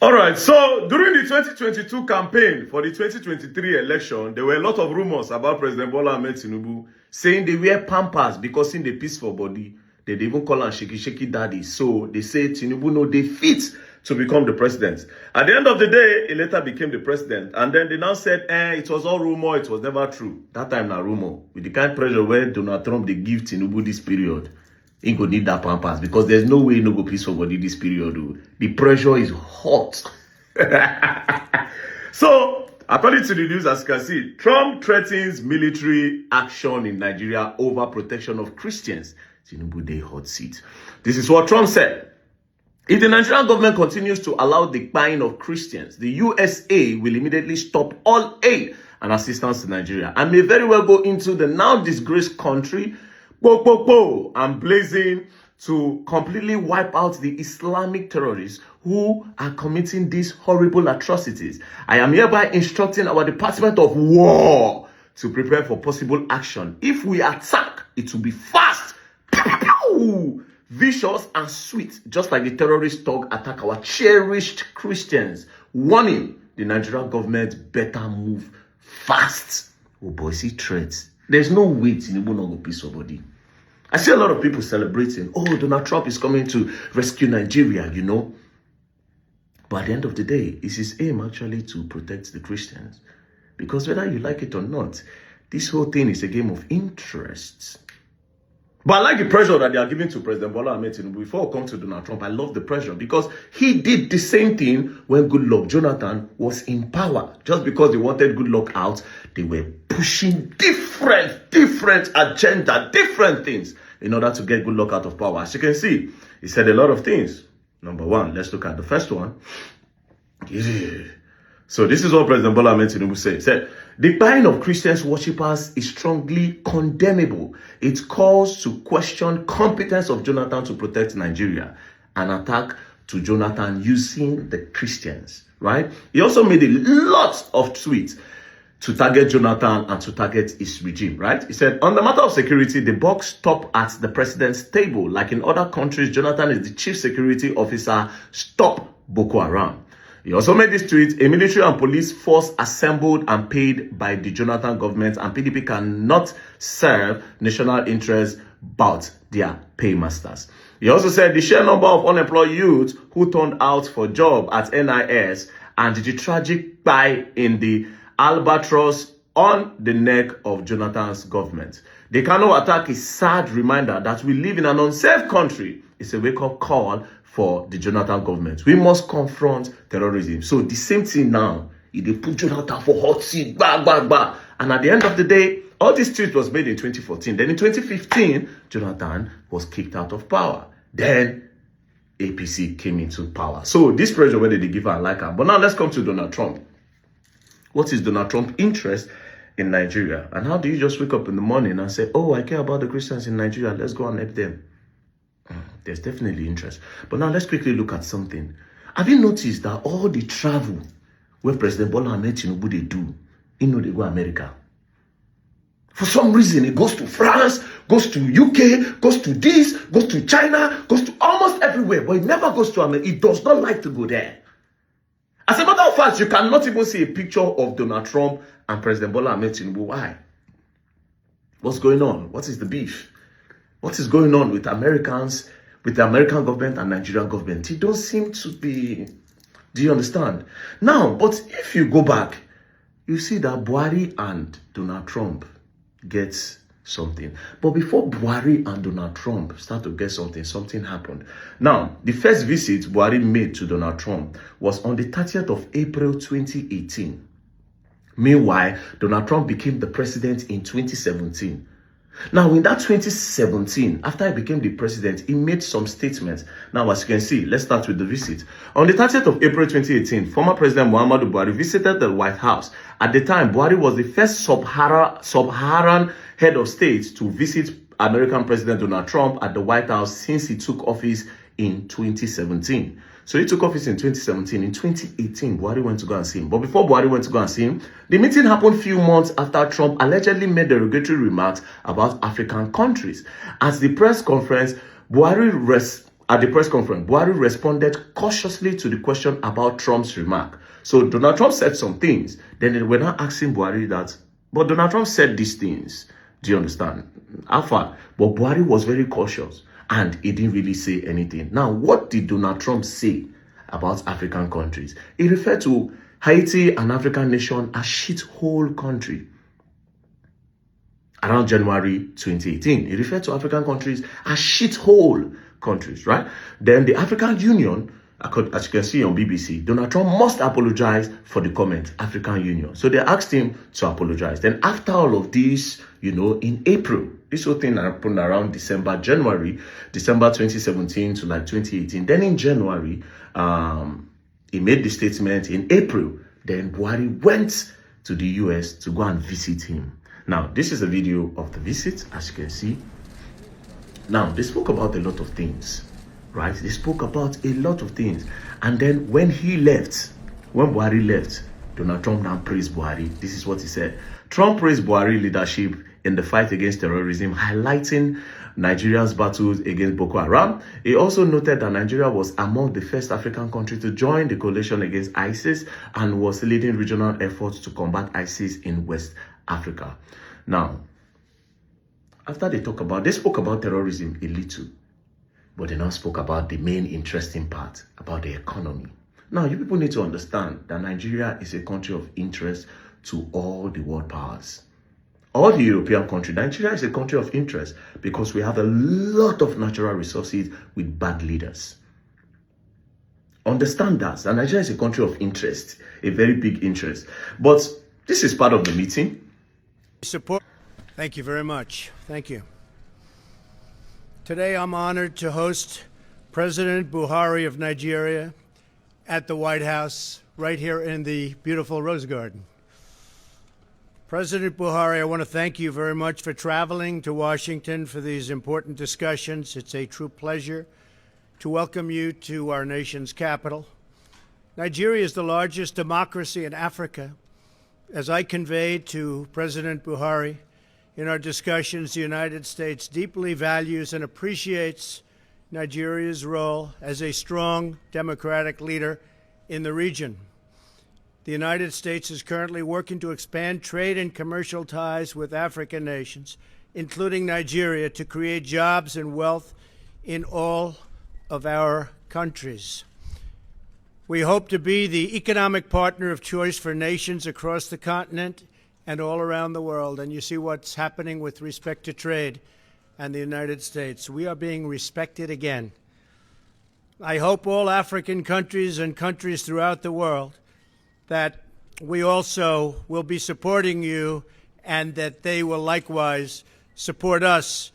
All right, so during the 2022 campaign for the 2023 election, there were a lot of rumors about President Bola Ahmed Tinubu saying they wear pampers because in the peaceful body, they even call him shaky shaky daddy. So they say Tinubu no they fit to become the president. At the end of the day, he later became the president. And then they now said, it was all rumor, it was never true. That time na rumor. With the kind of pressure where Donald Trump, they give Tinubu this period. He go need that pampers because there's no way he no go peace for body this period. Though. The pressure is hot. So, according to the news, as you can see, Trump threatens military action in Nigeria over protection of Christians. Tinubu dey hot seat. This is what Trump said. If the Nigerian government continues to allow the buying of Christians, the USA will immediately stop all aid and assistance to Nigeria and may very well go into the now disgraced country and blazing to completely wipe out the Islamic terrorists who are committing these horrible atrocities. I am hereby instructing our Department of War to prepare for possible action. If we attack, it will be fast, vicious and sweet, just like the terrorist dog attack our cherished Christians. Warning, the Nigerian government better move fast. Oh boy, see threats. There's no way Tinubu no go peace somebody. I see a lot of people celebrating. Oh, Donald Trump is coming to rescue Nigeria, you know. But at the end of the day, it's his aim actually to protect the Christians. Because whether you like it or not, this whole thing is a game of interests. But I like the pressure that they are giving to President Bola Ahmed Tinubu. Before I come to Donald Trump, I love the pressure because he did the same thing when Goodluck Jonathan was in power. Just because they wanted Goodluck out, they were pushing different agenda, different things in order to get Goodluck out of power. As you can see, he said a lot of things. Number one, let's look at the first one. So this is what President Bola Ahmed Tinubu said. He said, the buying of Christians worshippers is strongly condemnable. It calls to question competence of Jonathan to protect Nigeria. An attack to Jonathan using the Christians, right? He also made a lot of tweets to target Jonathan and to target his regime, right? He said, on the matter of security, the buck stop at the president's table. Like in other countries, Jonathan is the chief security officer. Stop Boko Haram. He also made this tweet, a military and police force assembled and paid by the Jonathan government and PDP cannot serve national interests but their paymasters. He also said the sheer number of unemployed youths who turned out for job at NIS and the tragic buy in the albatross on the neck of Jonathan's government. The Kano attack is a sad reminder that we live in an unsafe country. It's a wake-up call for the Jonathan government. We must confront terrorism. So the same thing now, they put Jonathan for hot seat, And at the end of the day, all this tweet was made in 2014. Then in 2015, Jonathan was kicked out of power. Then APC came into power. So this pressure, whether they give her a like her. But now let's come to Donald Trump. What is Donald Trump's interest in Nigeria? And how do you just wake up in the morning and say, oh, I care about the Christians in Nigeria, let's go and help them? There's definitely interest. But now let's quickly look at something. Have you noticed that all the travel where President Bola Ahmed Tinubu they do, they go America? For some reason, it goes to France, goes to UK, goes to this, goes to China, goes to almost everywhere. But it never goes to America. It does not like to go there. As a matter of fact, you cannot even see a picture of Donald Trump and President Bola Ahmed Tinubu. Why? What's going on? What is the beef? What is going on with Americans, with the American government and Nigerian government? It don't seem to be... Do you understand? Now, but if you go back, you see that Buhari and Donald Trump get something. But before Buhari and Donald Trump start to get something, something happened. Now, the first visit Buhari made to Donald Trump was on the 30th of April 2018. Meanwhile, Donald Trump became the president in 2017. Now, in that 2017, after he became the president, he made some statements. Now, as you can see, let's start with the visit. On the 30th of April 2018, former President Muhammadu Buhari visited the White House. At the time, Buhari was the first sub-Saharan head of state to visit American President Donald Trump at the White House since he took office in 2017. So he took office in 2017. In 2018, Buhari went to go and see him. But before Buhari went to go and see him, the meeting happened a few months after Trump allegedly made derogatory remarks about African countries. At the press conference, Buhari at the press conference, Buhari responded cautiously to the question about Trump's remark. So Donald Trump said some things. Then they were not asking Buhari that, but Donald Trump said these things. Do you understand? How far? But Buhari was very cautious and he didn't really say anything. Now, what did Donald Trump say about African countries? He referred to Haiti, an African nation, as shithole country. Around January 2018, he referred to African countries as shithole countries, right? Then the African Union, as you can see on BBC, Donald Trump must apologize for the comment, African Union. So they asked him to apologize. Then after all of this, you know, in April, this whole thing happened around December 2017 to like 2018. Then in January, he made the statement. In April, then Buhari went to the US to go and visit him. Now, this is a video of the visit, as you can see. Now, they spoke about a lot of things, right? They spoke about a lot of things. And then when he left, when Buhari left, Donald Trump now praised Buhari. This is what he said. Trump praised Buhari leadership in the fight against terrorism, highlighting Nigeria's battles against Boko Haram. He also noted that Nigeria was among the first African countries to join the coalition against ISIS and was leading regional efforts to combat ISIS in West Africa. Now, after they spoke about terrorism a little, but they now spoke about the main interesting part, about the economy. Now, you people need to understand that Nigeria is a country of interest to all the world powers. All the European countries, Nigeria is a country of interest because we have a lot of natural resources with bad leaders. Understand that Nigeria is a country of interest, a very big interest. But this is part of the meeting. Support. Thank you very much. Thank you. Today I'm honored to host President Buhari of Nigeria at the White House, right here in the beautiful Rose Garden. President Buhari, I want to thank you very much for traveling to Washington for these important discussions. It's a true pleasure to welcome you to our nation's capital. Nigeria is the largest democracy in Africa. As I conveyed to President Buhari in our discussions, the United States deeply values and appreciates Nigeria's role as a strong democratic leader in the region. The United States is currently working to expand trade and commercial ties with African nations, including Nigeria, to create jobs and wealth in all of our countries. We hope to be the economic partner of choice for nations across the continent and all around the world. And you see what's happening with respect to trade and the United States. We are being respected again. I hope all African countries and countries throughout the world that we also will be supporting you and that they will likewise support us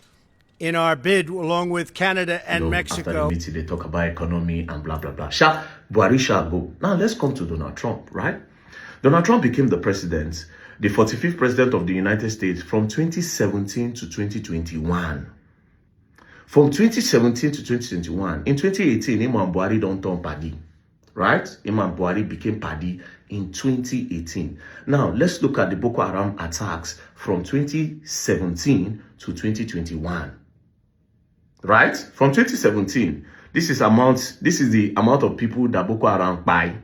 in our bid, along with Canada and Mexico. After the meeting, they talk about economy and blah, blah, blah. Buhari shall go. Now, let's come to Donald Trump, right? Donald Trump became the president, the 45th president of the United States from 2017 to 2021. From 2017 to 2021, in 2018, Imam Buhari don't turn paddy, right? Imam Buhari became paddy in 2018. Now, let's look at the Boko Haram attacks from 2017 to 2021. Right? From 2017, this is the amount of people that Boko Haram buy.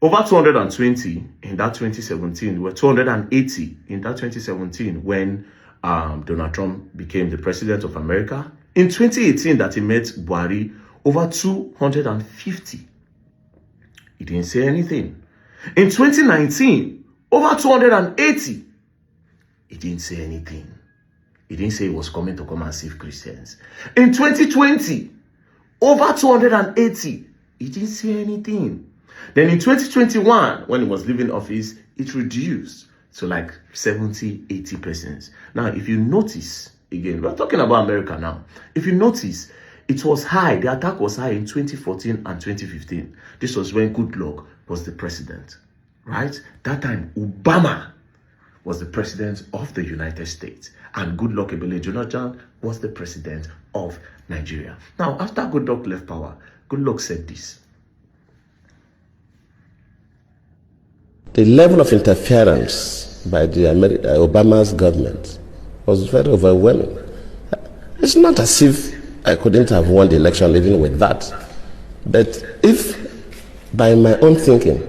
Over 220 in that 2017, there were 280 in that 2017 when Donald Trump became the president of America. In 2018 that he met Buhari, over 250. He didn't say anything. In 2019, over 280. He didn't say anything. He didn't say he was coming to come and save Christians. In 2020, over 280. He didn't say anything. Then in 2021, when he was leaving office, it reduced to like 70, 80 persons. Now, if you notice, again, we're talking about America now. If you notice, it was high. The attack was high in 2014 and 2015. This was when Goodluck was the president, right? That time, Obama was the president of the United States. And Goodluck Ebele Jonathan was the president of Nigeria. Now, after Goodluck left power, Goodluck said this. The level of interference by the Obama's government was very overwhelming. It's not as if I couldn't have won the election even with that. But if by my own thinking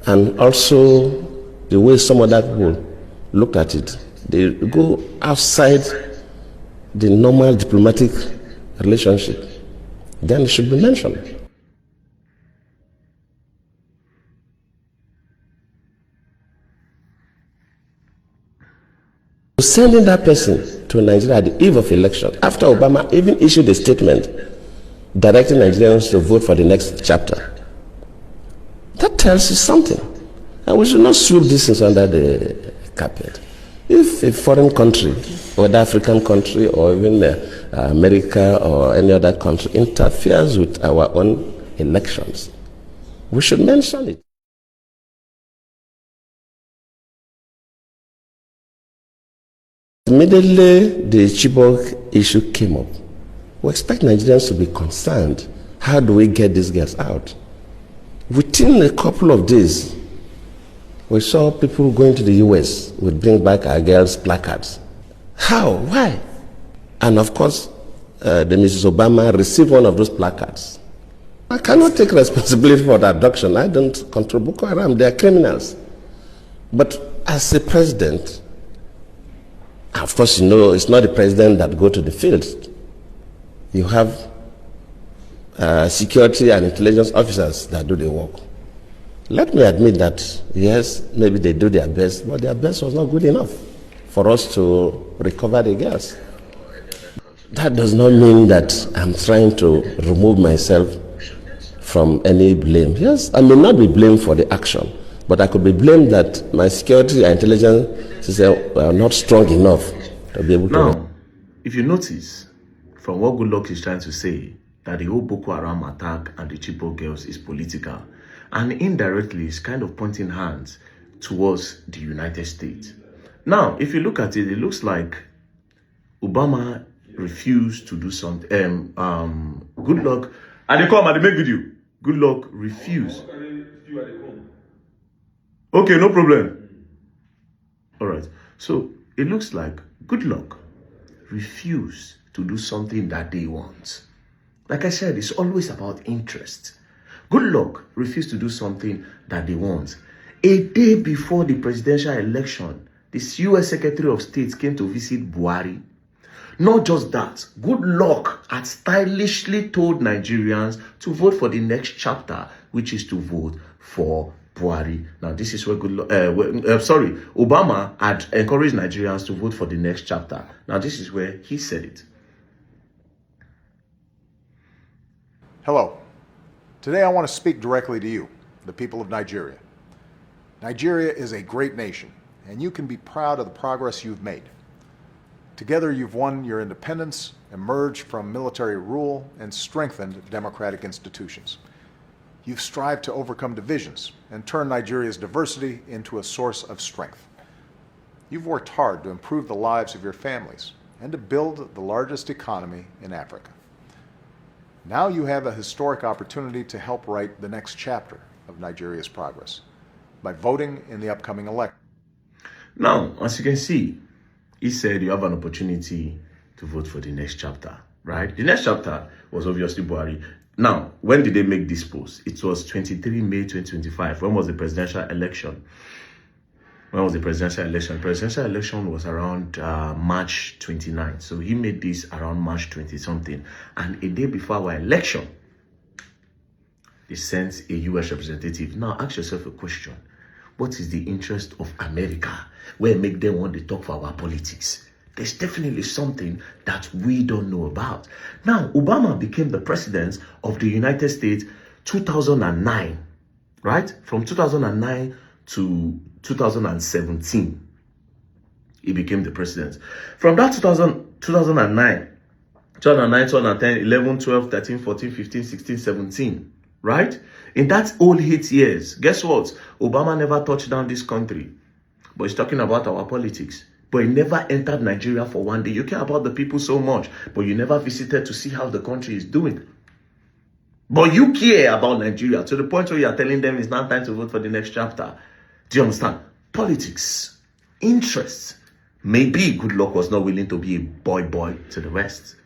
and also the way some other people look at it, they go outside the normal diplomatic relationship, then it should be mentioned. Sending that person to Nigeria at the eve of election, after Obama even issued a statement directing Nigerians to vote for the next chapter, that tells you something. And we should not sweep these things under the carpet. If a foreign country, whether African country or even America or any other country, interferes with our own elections, we should mention it. Immediately the Chibok issue came up, we expect Nigerians to be concerned. How do we get these girls out? Within a couple of days, we saw people going to the US with Bring Back Our Girls placards. How? Why? And of course, the Mrs. Obama received one of those placards. I cannot take responsibility for the abduction. I don't control Boko Haram. They are criminals. But as a president, of course, you know, it's not the president that go to the field. You have security and intelligence officers that do the work. Let me admit that, yes, maybe they do their best, but their best was not good enough for us to recover the girls. That does not mean that I'm trying to remove myself from any blame. Yes, I may not be blamed for the action, but I could be blamed that my security and intelligence system are not strong enough to be able to. Now, if you notice, from what Goodluck is trying to say, that the whole Boko Haram attack and the Chibok girls is political, and indirectly is kind of pointing hands towards the United States. Now, if you look at it, it looks like Obama refused to do something. Goodluck, and they come and they make video. Goodluck refused. Okay, no problem. All right. So it looks like Goodluck refused to do something that they want. Like I said, it's always about interest. Goodluck refused to do something that they want. A day before the presidential election, this U.S. Secretary of State came to visit Buhari. Not just that, Goodluck had stylishly told Nigerians to vote for the next chapter, which is to vote for Buhari. Now, this is where Obama had encouraged Nigerians to vote for the next chapter. Now, this is where he said it. Hello. Today I want to speak directly to you, the people of Nigeria. Nigeria is a great nation, and you can be proud of the progress you've made. Together you've won your independence, emerged from military rule, and strengthened democratic institutions. You've strived to overcome divisions and turn Nigeria's diversity into a source of strength. You've worked hard to improve the lives of your families and to build the largest economy in Africa. Now you have a historic opportunity to help write the next chapter of Nigeria's progress by voting in the upcoming election. Now, as you can see, he said you have an opportunity to vote for the next chapter, right? The next chapter was obviously Buhari. Now, when did they make this post? It was 23 May 2025. When was the presidential election? When was the presidential election? The presidential election was around March 29. So he made this around March 20 something. And a day before our election, they sent a U.S. representative. Now ask yourself a question. What is the interest of America? Where make them want to talk for our politics? There's definitely something that we don't know about. Now, Obama became the president of the United States 2009, right? From 2009 to 2017, he became the president. From that 2009, 2010, 11, 12, 13, 14, 15, 16, 17, right? In that old 8 years, guess what? Obama never touched down this country. But he's talking about our politics. But he never entered Nigeria for one day. You care about the people so much, but you never visited to see how the country is doing. But you care about Nigeria to the point where you are telling them it's not time to vote for the next chapter. Do you understand? Politics, interests. Maybe Goodluck was not willing to be a boy to the West.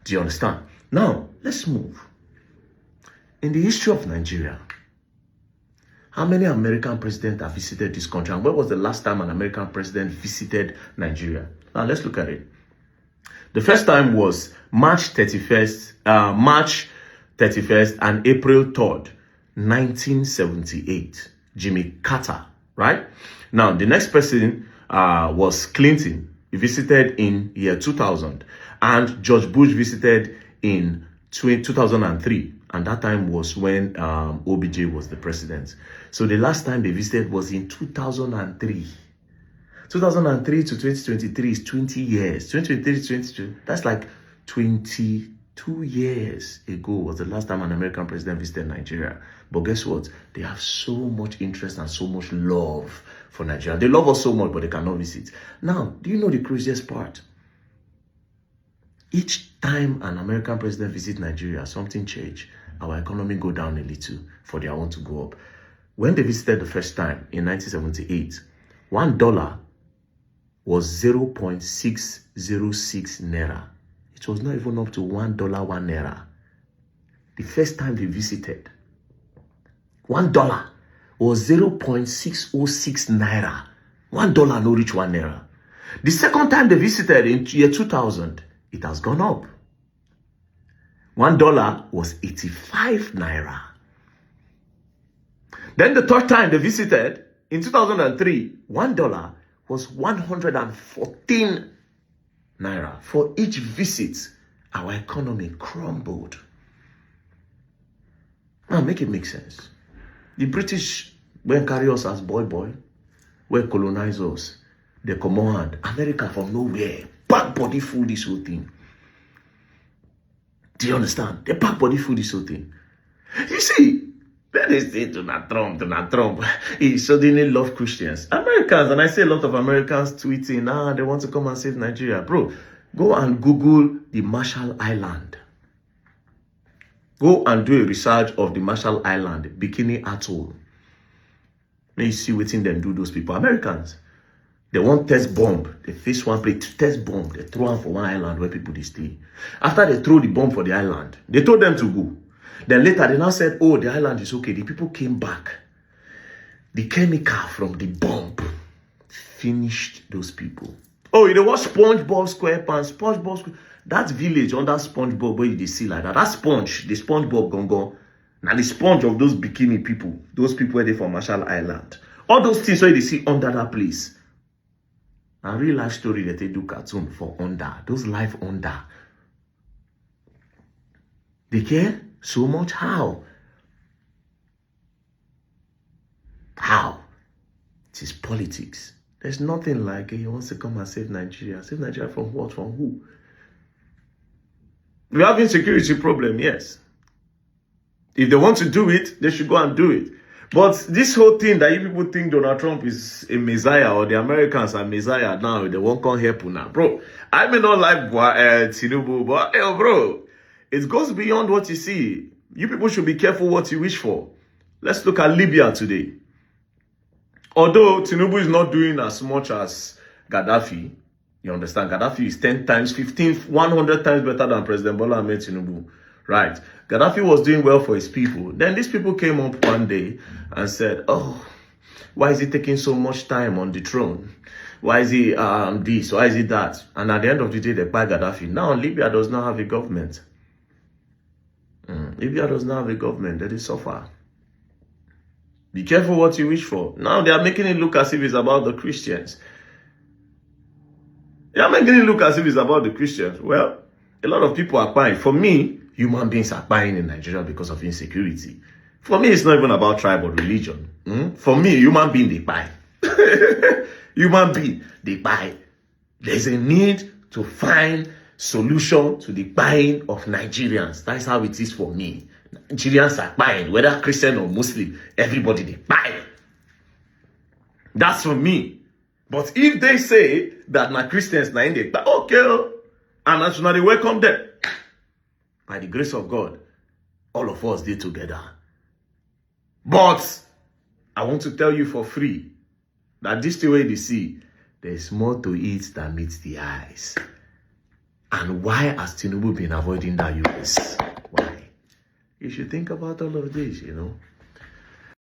Do you understand? Now, let's move. In the history of Nigeria, how many American presidents have visited this country? And when was the last time an American president visited Nigeria? Now, let's look at it. The first time was March 31st and April 3rd, 1978. Jimmy Carter, right? Now, the next person was Clinton. He visited in year 2000. And George Bush visited in 2003. And that time was when OBJ was the president. So the last time they visited was in 2003. 2003 to 2023 is 20 years. 2023 to 2022, that's like 22 years ago was the last time an American president visited Nigeria. But guess what? They have so much interest and so much love for Nigeria. They love us so much, but they cannot visit. Now, do you know the craziest part? Each time an American president visits Nigeria, something changes. Our economy go down a little for their own to go up. When they visited the first time in 1978, $1 was 0.606 naira. It was not even up to $1 1 naira. The first time they visited, $1 was 0.606 naira. $1 no reach 1 naira. The second time they visited in year 2000, it has gone up. $1 was 85 naira. Then the third time they visited in 2003, $1 was 114 naira. For each visit, our economy crumbled. Now make it make sense. The British went carry us as boy, were colonize us. They command America from nowhere. Back body full this whole thing. Do you understand? They back body full this whole thing. You see, when they say Donald Trump, he suddenly love Christians. Americans, and I see a lot of Americans tweeting, they want to come and save Nigeria. Bro, go and Google the Marshall Island. Go and do a research of the Marshall Island, Bikini Atoll. May you see what them do those people. Americans, they want test bomb. They face one place, test bomb. They throw them for one island where people they stay. After they throw the bomb for the island, they told them to go. Then later, they now said, oh, the island is okay. The people came back. The chemical from the bomb finished those people. Oh, you know what? SpongeBob SquarePants, SpongeBob Square. That village under SpongeBob where you see like that. That sponge, the SpongeBob gongo. Now the sponge of those bikini people. Those people where they from Marshall Island. All those things where they see under that place. A real life story that they do cartoon for under. Those life under. They care so much. How? How? It is politics. There's nothing like he wants to come and save Nigeria. Save Nigeria from what? From who? We're having security problem, yes. If they want to do it, they should go and do it. But this whole thing that you people think Donald Trump is a messiah or the Americans are messiah now, they won't come help you now. Bro, I may not like Tinubu, but bro, it goes beyond what you see. You people should be careful what you wish for. Let's look at Libya today. Although Tinubu is not doing as much as Gaddafi, you understand, Gaddafi is 10 times, 15, 100 times better than President Bola Ahmed Tinubu. Right. Gaddafi was doing well for his people. Then these people came up one day and said, oh, why is he taking so much time on the throne? Why is he this? Why is he that? And at the end of the day, they buy Gaddafi. Now, Libya does not have a government. Libya does not have a government. They suffer. Be careful what you wish for. Now, they are making it look as if it's about the Christians. They are making it look as if it's about the Christians. Well, a lot of people are buying. For me, human beings are buying in Nigeria because of insecurity. For me, it's not even about tribe or religion. For me, human being, they buy. Human being, they buy. There's a need to find solution to the buying of Nigerians. That's how it is for me. Nigerians are buying, whether Christian or Muslim, everybody, they buy. That's for me. But if they say that my Christians, na in they buy, okay, and nationally welcome them. By the grace of God, all of us did together. But I want to tell you for free that this the way they see, there's more to it than meets the eyes. And why has Tinubu been avoiding that US? Why? You should think about all of this, you know.